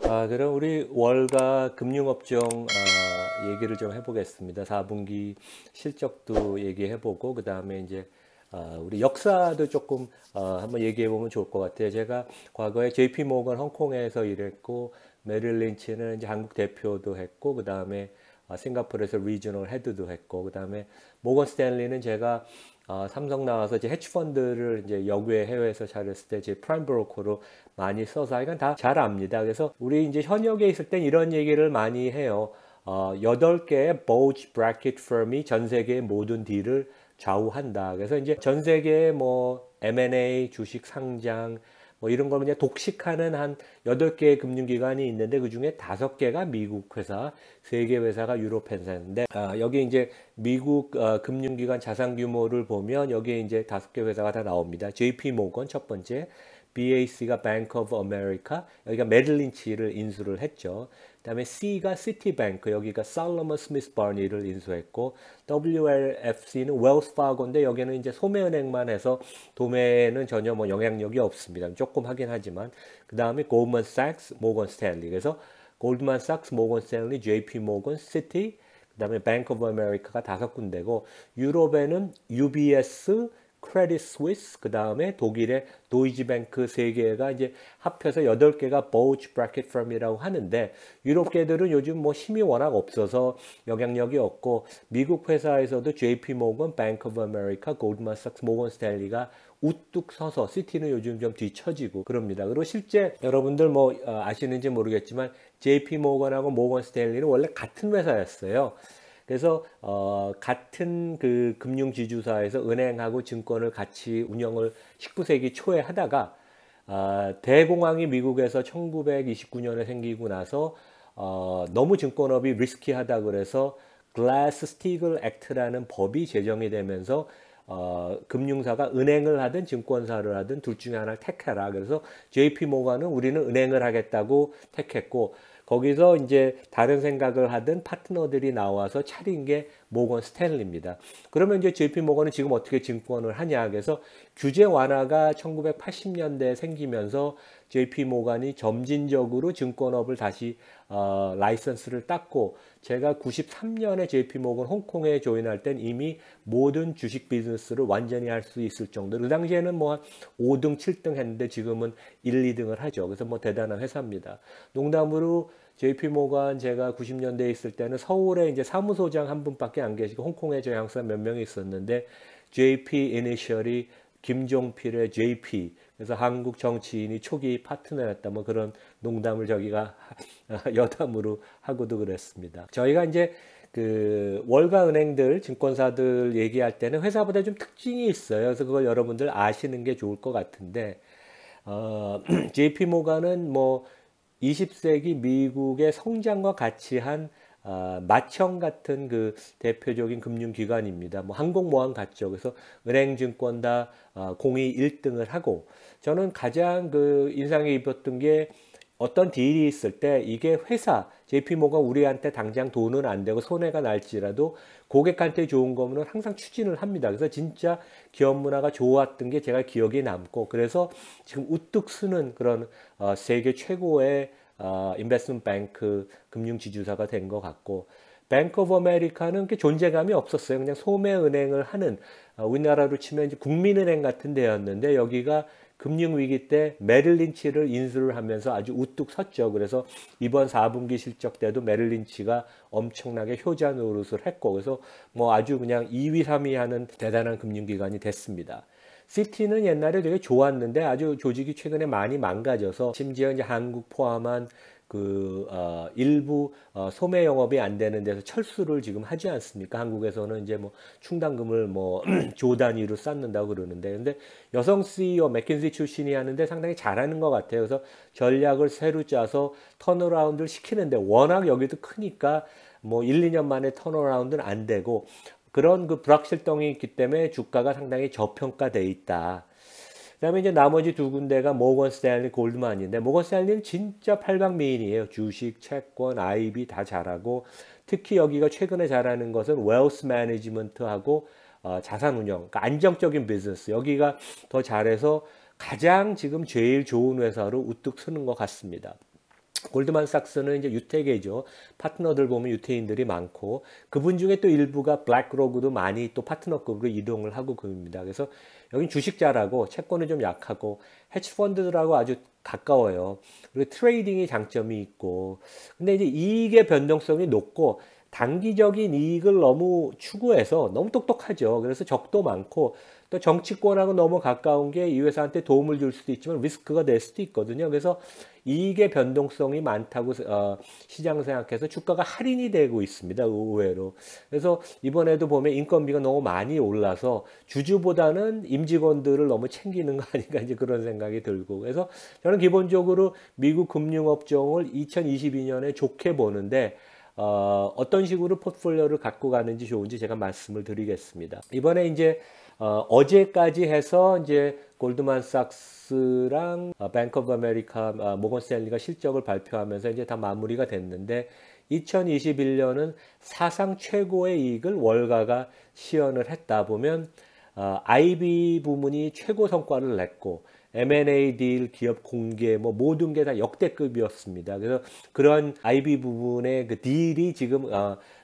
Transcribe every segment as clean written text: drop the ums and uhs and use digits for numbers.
그럼 우리 월가 금융업종 얘기를 좀 해보겠습니다. 4분기 실적도 얘기해보고 그 다음에 이제 우리 역사도 조금 한번 얘기해보면 좋을 것 같아요. 제가 과거에 JP 모건 홍콩에서 일했고 메릴 린치는 이제 한국 대표도 했고 그 다음에 싱가포르에서 리저널 헤드도 했고 그 다음에 모건 스탠리는 제가 삼성 나와서 이제 해치펀드를 이제 역외 해외에서 잘했을 때 제 프라임 브로커로 많이 써서 이건 다 잘 압니다. 그래서 우리 이제 현역에 있을 땐 이런 얘기를 많이 해요. 8개의 bulge bracket firm이 전 세계의 모든 딜을 좌우한다. 그래서 이제 전 세계의 뭐 M&A, 주식 상장, 뭐 이런 걸 그냥 독식하는 한 8개의 금융기관이 있는데 그 중에 5개가 미국 회사, 3개 회사가 유럽 회사인데 여기 이제 미국 금융기관 자산 규모를 보면 여기에 이제 5개 회사가 다 나옵니다. JP 모건 첫 번째, BAC가 Bank of America, 여기가 메릴 린치를 인수를 했죠. 그다음에 C가 시티뱅크, 여기가 살로몬 스미스 바니를 인수했고, WLFC는 웰스 파고인데 여기는 이제 소매은행만 해서 도매는 전혀 뭐 영향력이 없습니다. 조금 하긴 하지만 그 다음에 골드만 삭스, 모건 스탠리. 그래서 골드만 삭스, 모건 스탠리, JP 모건, 시티, 그다음에 뱅크 오브 아메리카가 5군데고 유럽에는 UBS, 크레딧 스위스, 그 다음에 독일의 도이치뱅크 3개가 이제 합해서 8개가 bulge bracket firm이라고 하는데 유럽계들은 요즘 뭐 힘이 워낙 없어서 영향력이 없고 미국 회사에서도 JP 모건, Bank of America, Goldman Sachs, 모건 스탠리가 우뚝 서서 시티는 요즘 좀 뒤처지고 그럽니다. 그리고 실제 여러분들 뭐 아시는지 모르겠지만 JP 모건하고 모건 스탠리는 원래 같은 회사였어요. 그래서 같은 그 금융지주사에서 은행하고 증권을 같이 운영을 19세기 초에 하다가 대공황이 미국에서 1929년에 생기고 나서 너무 증권업이 리스키하다 그래서 글라스-스티글 액트라는 법이 제정이 되면서 금융사가 은행을 하든 증권사를 하든 둘 중에 하나를 택해라. 그래서 JP 모건은 우리는 은행을 하겠다고 택했고 거기서 이제 다른 생각을 하던 파트너들이 나와서 차린 게 모건 스탠리입니다. 그러면 이제 JP 모건은 지금 어떻게 증권을 하냐? 그래서 규제 완화가 1980년대에 생기면서 JP 모건이 점진적으로 증권업을 다시 라이선스를 땄고 제가 93년에 JP 모건 홍콩에 조인할 땐 이미 모든 주식 비즈니스를 완전히 할 수 있을 정도로 그 당시에는 뭐 5등, 7등 했는데 지금은 1, 2등을 하죠. 그래서 뭐 대단한 회사입니다. 농담으로 JP 모건 제가 90년대에 있을 때는 서울에 이제 사무소장 한 분밖에 안 계시고 홍콩에 저희 항사 몇 명이 있었는데 JP 이니셜이 김종필의 JP 그래서 한국 정치인이 초기 파트너였다 뭐 그런 농담을 저기가 여담으로 하고도 그랬습니다. 저희가 이제 그 월가 은행들 증권사들 얘기할 때는 회사보다 좀 특징이 있어요. 그래서 그걸 여러분들 아시는 게 좋을 것 같은데 JP 모건은 뭐 20세기 미국의 성장과 같이 한 마청 같은 그 대표적인 금융기관입니다. 뭐 항공모함 같죠. 그래서 은행 증권 다 공이 1등을 하고 저는 가장 그 인상이 깊었던 게 어떤 딜이 있을 때 이게 회사 JP모가 우리한테 당장 돈은 안 되고 손해가 날지라도 고객한테 좋은 거면 항상 추진을 합니다. 그래서 진짜 기업 문화가 좋았던 게 제가 기억에 남고 그래서 지금 우뚝 서는 그런 세계 최고의 인베스트먼트 뱅크 금융 지주사가 된 것 같고 뱅크 오브 아메리카는 그 존재감이 없었어요. 그냥 소매은행을 하는 우리나라로 치면 이제 국민은행 같은 데였는데 여기가 금융위기 때 메릴 린치를 인수를 하면서 아주 우뚝 섰죠. 그래서 이번 4분기 실적 때도 메릴 린치가 엄청나게 효자 노릇을 했고 그래서 뭐 아주 그냥 2위, 3위 하는 대단한 금융기관이 됐습니다. 시티는 옛날에 되게 좋았는데 아주 조직이 최근에 많이 망가져서 심지어 이제 한국 포함한 그 일부 소매 영업이 안 되는 데서 철수를 지금 하지 않습니까? 한국에서는 이제 뭐 충당금을 뭐 조 단위로 쌓는다고 그러는데 근데 여성 CEO 맥킨지 출신이 하는데 상당히 잘하는 것 같아요. 그래서 전략을 새로 짜서 턴어라운드를 시키는데 워낙 여기도 크니까 뭐 1, 2년 만에 턴어라운드는 안 되고 그런 그 불확실성이 있기 때문에 주가가 상당히 저평가돼 있다. 그다음에 이제 나머지 2군데가 모건 스탠리, 골드만인데 모건 스탠리는 진짜 팔방미인이에요. 주식, 채권, IB 다 잘하고 특히 여기가 최근에 잘하는 것은 웰스 매니지먼트하고 자산운용, 그러니까 안정적인 비즈니스 여기가 더 잘해서 가장 지금 제일 좋은 회사로 우뚝 서는 것 같습니다. 골드만삭스는 이제 유태계죠. 파트너들 보면 유태인들이 많고 그분 중에 또 일부가 블랙록으로 많이 또 파트너급으로 이동을 하고 그럽니다. 그래서 여긴 주식자라고 채권은 좀 약하고 헤지펀드들하고 아주 가까워요. 그리고 트레이딩이 장점이 있고 근데 이제 이익의 변동성이 높고 단기적인 이익을 너무 추구해서 너무 똑똑하죠. 그래서 적도 많고 또 정치권하고 너무 가까운 게 이 회사한테 도움을 줄 수도 있지만 리스크가 될 수도 있거든요. 그래서 이익의 변동성이 많다고 시장 생각해서 주가가 할인이 되고 있습니다. 의외로. 그래서 이번에도 보면 인건비가 너무 많이 올라서 주주보다는 임직원들을 너무 챙기는 거 아닌가 이제 그런 생각이 들고 그래서 저는 기본적으로 미국 금융업종을 2022년에 좋게 보는데 어떤 식으로 포트폴리오를 갖고 가는지 좋은지 제가 말씀을 드리겠습니다. 이번에 이제 어제까지 해서 이제 골드만삭스랑 뱅크 오브 아메리카, 모건 스탠리가 실적을 발표하면서 이제 다 마무리가 됐는데 2021년은 사상 최고의 이익을 월가가 시현을 했다 보면 IB 부문이 최고 성과를 냈고 M&A 딜, 기업 공개, 뭐 모든 게 다 역대급이었습니다. 그래서 그런 IB 부분의 그 딜이 지금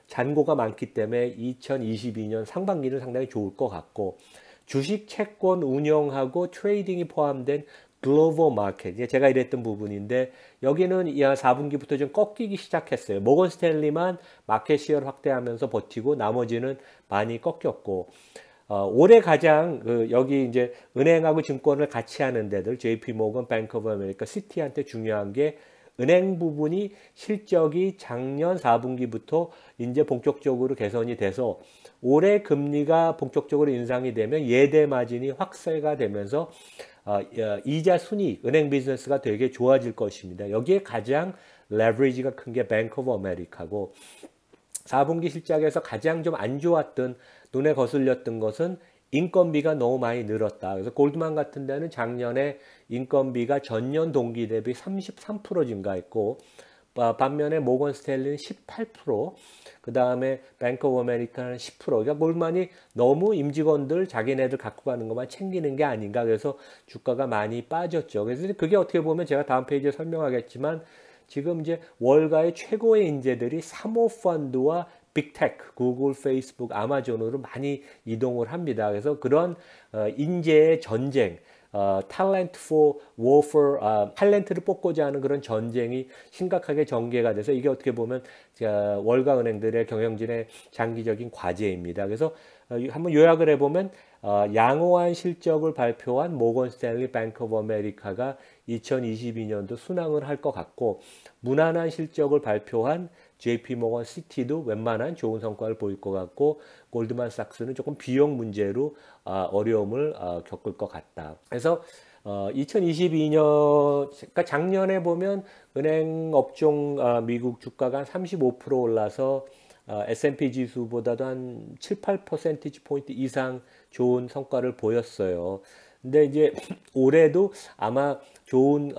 잔고가 많기 때문에 2022년 상반기는 상당히 좋을 것 같고 주식 채권 운영하고 트레이딩이 포함된 글로벌 마켓, 제가 이랬던 부분인데 여기는 4분기부터 좀 꺾이기 시작했어요. 모건 스탠리만 마켓 시어를 확대하면서 버티고 나머지는 많이 꺾였고 올해 가장 여기 이제 은행하고 증권을 같이 하는 데들 JP 모건, 뱅크 오브 아메리카, 시티한테 중요한 게 은행 부분이 실적이 작년 4분기부터 이제 본격적으로 개선이 돼서 올해 금리가 본격적으로 인상이 되면 예대 마진이 확대가 되면서 이자 순이익, 은행 비즈니스가 되게 좋아질 것입니다. 여기에 가장 레버리지가 큰 게 뱅크 오브 아메리카고 4분기 실적에서 가장 좀 안 좋았던 눈에 거슬렸던 것은 인건비가 너무 많이 늘었다. 그래서 골드만 같은 데는 작년에 인건비가 전년 동기 대비 33% 증가했고 반면에 모건 스탠리는 18%, 그 다음에 뱅크 오브 아메리카는 10%. 그러니까 골드만이 너무 임직원들 자기네들 갖고 가는 것만 챙기는 게 아닌가. 그래서 주가가 많이 빠졌죠. 그래서 그게 어떻게 보면 제가 다음 페이지에 설명하겠지만 지금 이제 월가의 최고의 인재들이 사모펀드와 빅테크, 구글, 페이스북, 아마존으로 많이 이동을 합니다. 그래서 그런 인재의 전쟁, talent for warfare, 탤런트를 뽑고자 하는 그런 전쟁이 심각하게 전개가 돼서 이게 어떻게 보면 월가 은행들의 경영진의 장기적인 과제입니다. 그래서 한번 요약을 해보면 양호한 실적을 발표한 모건 스탠리, 뱅크 오브 아메리카가 2022년도 순항을 할 것 같고 무난한 실적을 발표한 JP 모건, 시티도 웬만한 좋은 성과를 보일 것 같고 골드만삭스는 조금 비용 문제로 어려움을 겪을 것 같다. 그래서 2022년, 그러니까 작년에 보면 은행 업종 미국 주가가 한 35% 올라서 S&P 지수보다도 한 7, 8% 포인트 이상 좋은 성과를 보였어요. 근데 이제 올해도 아마 좋은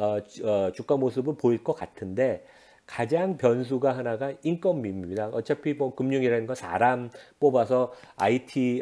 주가 모습을 보일 것 같은데 가장 변수가 하나가 인건비입니다. 어차피 뭐 금융이라는 건 사람 뽑아서 IT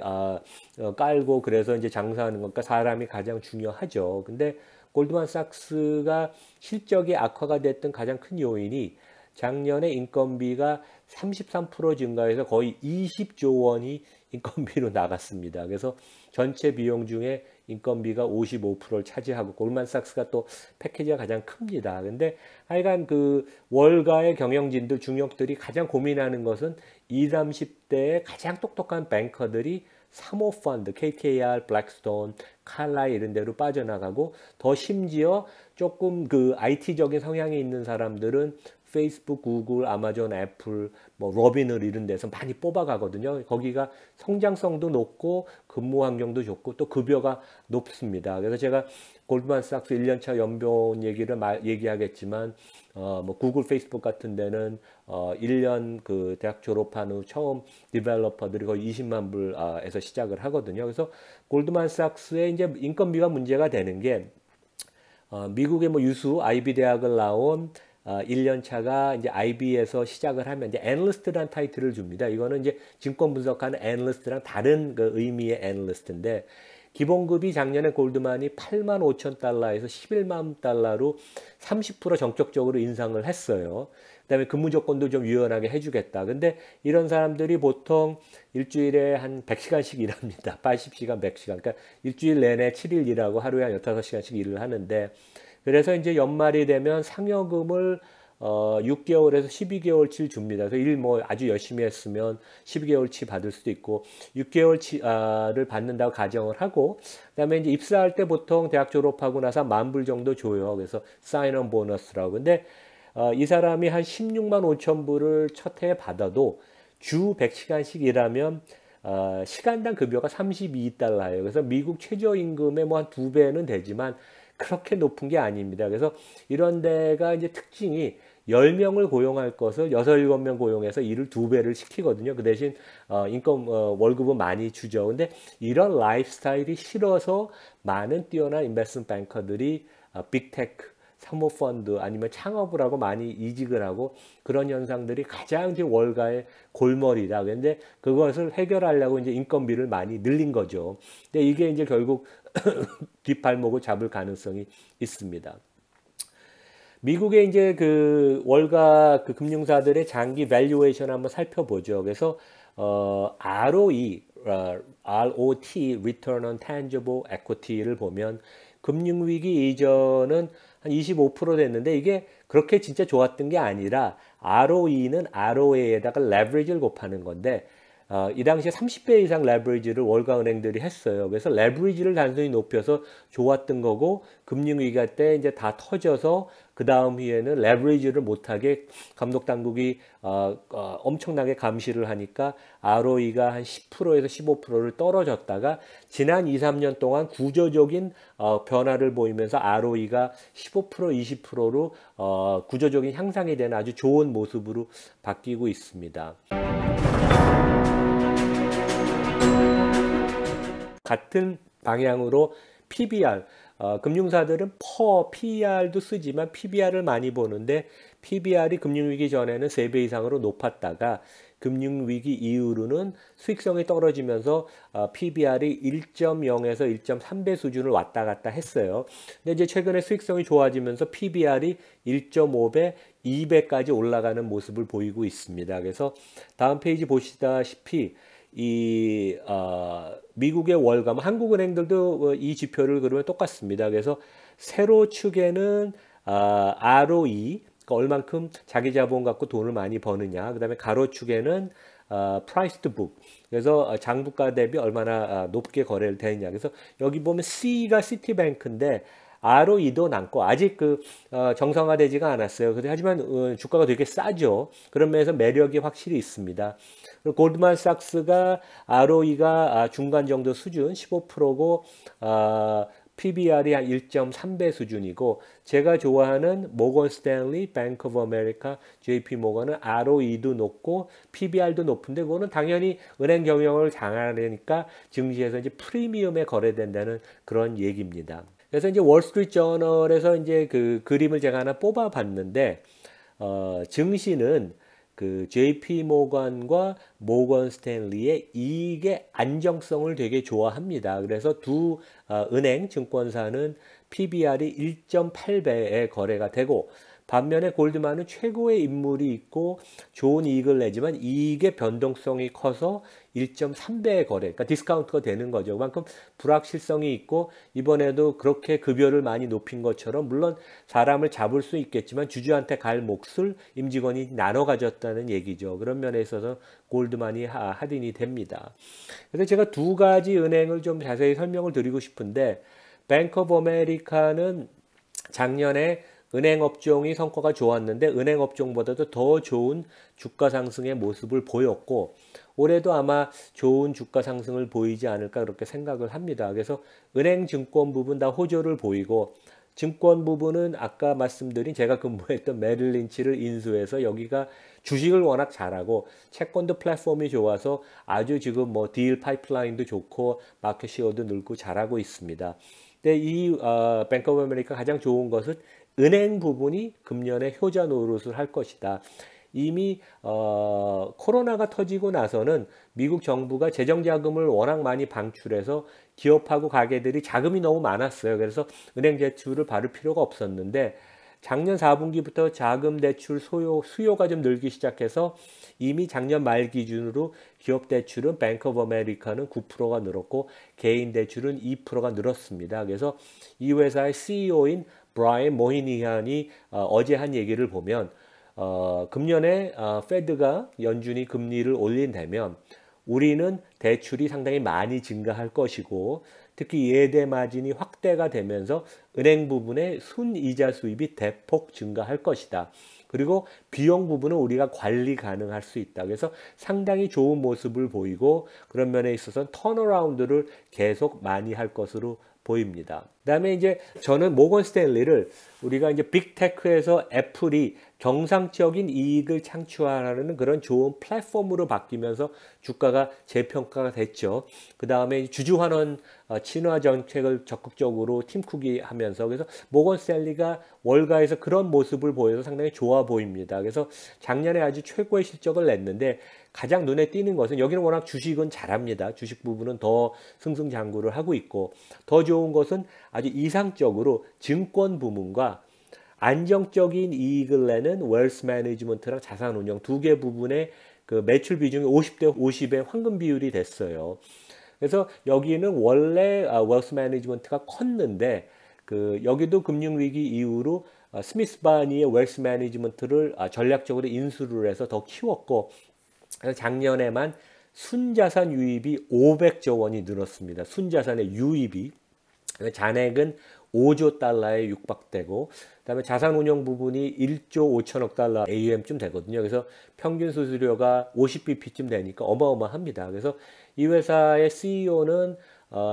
깔고 그래서 이제 장사하는 거니까 사람이 가장 중요하죠. 근데 골드만삭스가 실적이 악화가 됐던 가장 큰 요인이 작년에 인건비가 33% 증가해서 거의 20조 원이 인건비로 나갔습니다. 그래서 전체 비용 중에 인건비가 55%를 차지하고 골드만삭스가 또 패키지가 가장 큽니다. 근데 하여간 그 월가의 경영진들 중역들이 가장 고민하는 것은 20, 30대의 가장 똑똑한 뱅커들이 사모펀드, KKR, 블랙스톤, 칼라이 이런 데로 빠져나가고 더 심지어 조금 그 IT적인 성향이 있는 사람들은 페이스북, 구글, 아마존, 애플, 뭐 로빈을 이런 데서 많이 뽑아가거든요. 거기가 성장성도 높고 근무 환경도 좋고 또 급여가 높습니다. 그래서 제가 골드만삭스 1년차 연봉 얘기를 얘기하겠지만 뭐 구글, 페이스북 같은 데는 1년 그 대학 졸업한 후 처음 디벨로퍼들이 거의 20만 불에서 시작을 하거든요. 그래서 골드만삭스의 이제 인건비가 문제가 되는 게 미국의 뭐 유수 IB 대학을 나온 1년 차가 이제 IB에서 시작을 하면 이제 애널리스트라는 타이틀을 줍니다. 이거는 이제 증권 분석하는 애널리스트랑 다른 그 의미의 애널리스트인데 기본급이 작년에 골드만이 8만 5천 달러에서 11만 달러로 30% 전격적으로 인상을 했어요. 그다음에 근무 조건도 좀 유연하게 해주겠다. 근데 이런 사람들이 보통 일주일에 한 100시간씩 일합니다. 80시간, 100시간. 그러니까 일주일 내내 7일 일하고 하루에 한 15시간씩 일을 하는데, 그래서 이제 연말이 되면 상여금을 6개월에서 12개월치 줍니다. 그래서 일 뭐 아주 열심히 했으면 12개월치 받을 수도 있고 6개월치를 받는다고 가정을 하고, 그다음에 이제 입사할 때 보통 대학 졸업하고 나서 10,000불 정도 줘요. 그래서 사인온 보너스라고. 근데 이 사람이 한 16만 5천 불을 첫 해에 받아도 주 100시간씩 일하면 시간당 급여가 32달러예요. 그래서 미국 최저임금의 뭐 한 2배는 되지만 그렇게 높은 게 아닙니다. 그래서 이런 데가 이제 특징이 10명을 고용할 것을 6, 7명 고용해서 일을 2배를 시키거든요. 그 대신 월급은 많이 주죠. 근데 이런 라이프스타일이 싫어서 많은 뛰어난 인베스트먼트 뱅커들이 빅테크, 사모펀드 아니면 창업을 하고 많이 이직을 하고, 그런 현상들이 가장 이제 월가의 골머리다. 그런데 그것을 해결하려고 이제 인건비를 많이 늘린 거죠. 근데 이게 이제 결국 뒷발목을 잡을 가능성이 있습니다. 미국의 이제 그 월가 그 금융사들의 장기 밸류에이션 한번 살펴보죠. 그래서 ROE, ROT, Return on Tangible Equity를 보면 금융위기 이전은 한 25% 됐는데 이게 그렇게 진짜 좋았던 게 아니라 ROE는 ROA에다가 레버리지를 곱하는 건데 이 당시에 30배 이상 레버리지를 월가 은행들이 했어요. 그래서 레버리지를 단순히 높여서 좋았던 거고, 금융위기가 때 이제 다 터져서 그 다음 후에는 레버리지를 못하게 감독 당국이 엄청나게 감시를 하니까 ROE가 한 10%에서 15%를 떨어졌다가 지난 2, 3년 동안 구조적인 변화를 보이면서 ROE가 15%, 20%로 구조적인 향상이 되는 아주 좋은 모습으로 바뀌고 있습니다. 같은 방향으로 PBR, 금융사들은 PER도 쓰지만 PBR을 많이 보는데, PBR이 금융위기 전에는 3배 이상으로 높았다가 금융위기 이후로는 수익성이 떨어지면서 PBR이 1.0에서 1.3배 수준을 왔다 갔다 했어요. 근데 이제 최근에 수익성이 좋아지면서 PBR이 1.5배, 2배까지 올라가는 모습을 보이고 있습니다. 그래서 다음 페이지 보시다시피 미국의 월감, 한국은행들도 이 지표를 그러면 똑같습니다. 그래서 세로 축에는 ROE, 그러니까 얼만큼 자기 자본 갖고 돈을 많이 버느냐. 그 다음에 가로 축에는 price to book, 그래서 장부가 대비 얼마나 높게 거래를 되느냐. 그래서 여기 보면 C가 시티뱅크인데 ROE도 남고 아직 정상화되지가 않았어요. 하지만 주가가 되게 싸죠. 그런 면에서 매력이 확실히 있습니다. 골드만삭스가 ROE가 중간 정도 수준 15%고 PBR이 한 1.3배 수준이고, 제가 좋아하는 모건 스탠리, 뱅크 오브 아메리카, JP 모건은 ROE도 높고 PBR도 높은데, 그거는 당연히 은행 경영을 잘하니까 증시에서 이제 프리미엄에 거래된다는 그런 얘기입니다. 그래서 이제 월스트리트 저널에서 이제 그 그림을 제가 하나 뽑아 봤는데, 증시는 그 JP 모건과 모건 스탠리의 이익의 안정성을 되게 좋아합니다. 그래서 두 은행 증권사는 PBR이 1.8배에 거래가 되고, 반면에 골드만은 최고의 인물이 있고 좋은 이익을 내지만 이익의 변동성이 커서 1.3배의 거래, 그러니까 디스카운트가 되는 거죠. 그만큼 불확실성이 있고, 이번에도 그렇게 급여를 많이 높인 것처럼 물론 사람을 잡을 수 있겠지만 주주한테 갈 몫을 임직원이 나눠 가졌다는 얘기죠. 그런 면에 있어서 골드만이 할인이 됩니다. 그래서 제가 두 가지 은행을 좀 자세히 설명을 드리고 싶은데, 뱅크 오브 아메리카는 작년에 은행 업종이 성과가 좋았는데 은행 업종보다도 더 좋은 주가 상승의 모습을 보였고, 올해도 아마 좋은 주가 상승을 보이지 않을까 그렇게 생각을 합니다. 그래서 은행 증권 부분 다 호조를 보이고, 증권 부분은 아까 말씀드린 제가 근무했던 메릴 린치를 인수해서 여기가 주식을 워낙 잘하고 채권도 플랫폼이 좋아서 아주 지금 뭐 딜 파이프라인도 좋고 마켓 시어도 늘고 잘하고 있습니다. 근데 이 뱅크 오브 아메리카 가장 좋은 것은 은행 부분이 금년에 효자 노릇을 할 것이다. 이미 코로나가 터지고 나서는 미국 정부가 재정 자금을 워낙 많이 방출해서 기업하고 가게들이 자금이 너무 많았어요. 그래서 은행 대출을 받을 필요가 없었는데 작년 4분기부터 자금 대출 수요가 좀 늘기 시작해서 이미 작년 말 기준으로 기업 대출은 뱅크 오브 아메리카는 9%가 늘었고 개인 대출은 2%가 늘었습니다. 그래서 이 회사의 CEO인 브라이언 모히니안이 어제 한 얘기를 보면 금년에 페드가 연준이 금리를 올린다면 우리는 대출이 상당히 많이 증가할 것이고 특히 예대 마진이 확대가 되면서 은행 부분의 순이자 수입이 대폭 증가할 것이다. 그리고 비용 부분은 우리가 관리 가능할 수 있다. 그래서 상당히 좋은 모습을 보이고 그런 면에 있어서 턴어라운드를 계속 많이 할 것으로 보입니다. 그다음에 이제 저는 모건 스탠리를 우리가 이제 빅테크에서 애플이 정상적인 이익을 창출하는 그런 좋은 플랫폼으로 바뀌면서 주가가 재평가가 됐죠. 그 다음에 주주환원 친화 정책을 적극적으로 팀 쿡이 하면서 그래서 모건 스탠리가 월가에서 그런 모습을 보여서 상당히 좋아 보입니다. 그래서 작년에 아주 최고의 실적을 냈는데 가장 눈에 띄는 것은 여기는 워낙 주식은 잘합니다. 주식 부분은 더 승승장구를 하고 있고 더 좋은 것은 아주 이상적으로 증권 부문과 안정적인 이익을 내는 웰스 매니지먼트랑 자산운용 두 개 부분의 그 매출 비중이 50대 50의 황금 비율이 됐어요. 그래서 여기는 원래 웰스 매니지먼트가 컸는데 그 여기도 금융위기 이후로 스미스 바니의 웰스 매니지먼트를 전략적으로 인수를 해서 더 키웠고 그래서 작년에만 순자산 유입이 500조 원이 늘었습니다. 순자산의 유입이 잔액은 5조 달러에 육박되고 그다음에 자산운용 부분이 1조 5천억 달러 AUM쯤 되거든요. 그래서 평균 수수료가 50bp쯤 되니까 어마어마합니다. 그래서 이 회사의 CEO는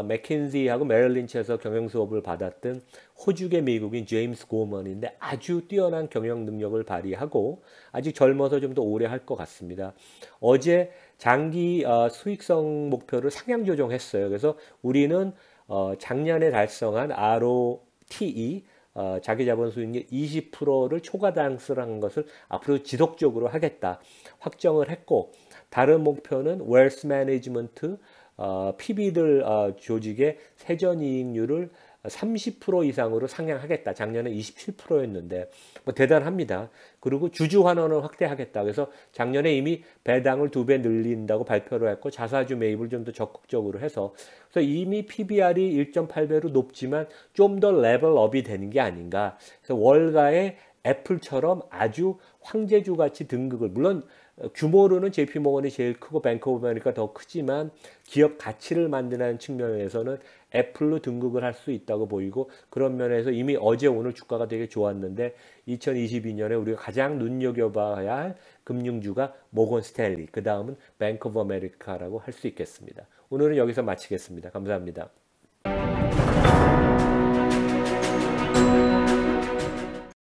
맥킨지하고 메릴린치에서 경영 수업을 받았던 호주계 미국인 제임스 고먼인데 아주 뛰어난 경영 능력을 발휘하고 아직 젊어서 좀 더 오래 할 것 같습니다. 어제 장기 수익성 목표를 상향 조정했어요. 그래서 우리는 작년에 달성한 ROTE 자기자본 수익률 20%를 초과달성한 것을 앞으로 지속적으로 하겠다 확정을 했고 다른 목표는 웰스 매니지먼트 PB들 조직의 세전이익률을 30% 이상으로 상향하겠다. 작년에 27%였는데 뭐 대단합니다. 그리고 주주환원을 확대하겠다. 그래서 작년에 이미 배당을 2배 늘린다고 발표를 했고 자사주 매입을 좀 더 적극적으로 해서 그래서 이미 PBR이 1.8배로 높지만 좀 더 레벨업이 되는 게 아닌가. 그래서 월가의 애플처럼 아주 황제주 같이 등극을 물론 규모로는 JP모건이 제일 크고 뱅크 오브 아메리카 더 크지만 기업 가치를 만드는 측면에서는 애플로 등극을 할 수 있다고 보이고 그런 면에서 이미 어제 오늘 주가가 되게 좋았는데 2022년에 우리가 가장 눈여겨봐야 할 금융주가 모건 스탠리 그 다음은 뱅크 오브 아메리카라고 할 수 있겠습니다. 오늘은 여기서 마치겠습니다. 감사합니다.